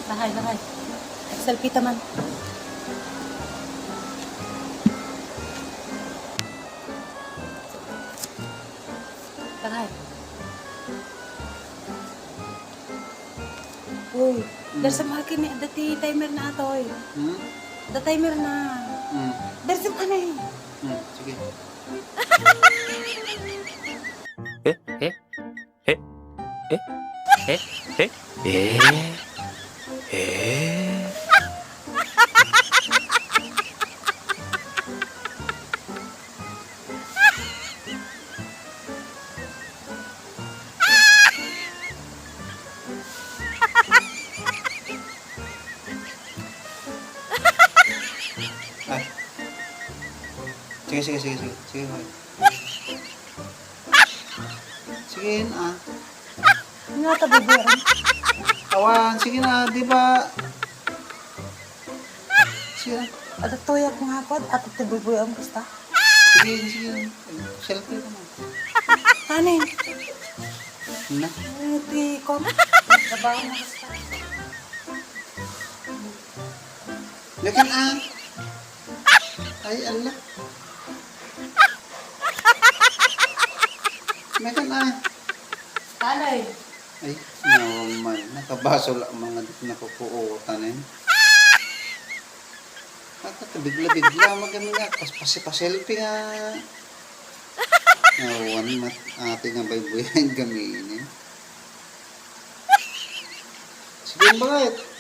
Lahay, lahay. Selfie taman. Lahay. Uy, dari sa mga kini, dati timer na ato eh. Da timer na. Dari sa mga eh. Sige. Eh? Eh? Eh? Eh? Eh? Eh? Eh? Eh? Ay. Sige. Sige, hoy. Sige na. Nga tabi ba? Awan, sige na, di ba? Sige na. Ada toyak mga kod at tibuboy ang basta. Sige. Selfie ka na. Hanin, Na. ti ko. Trabaho na basta. Lakin Ay, Allah. Mekan Talay. Ay, naman. Nakabasol ang mga nakukuutan eh. Bigla magami nga. Pasi-selfie nga. Nawan mat ate nga baybuyan gamiin eh. Sige, bakit?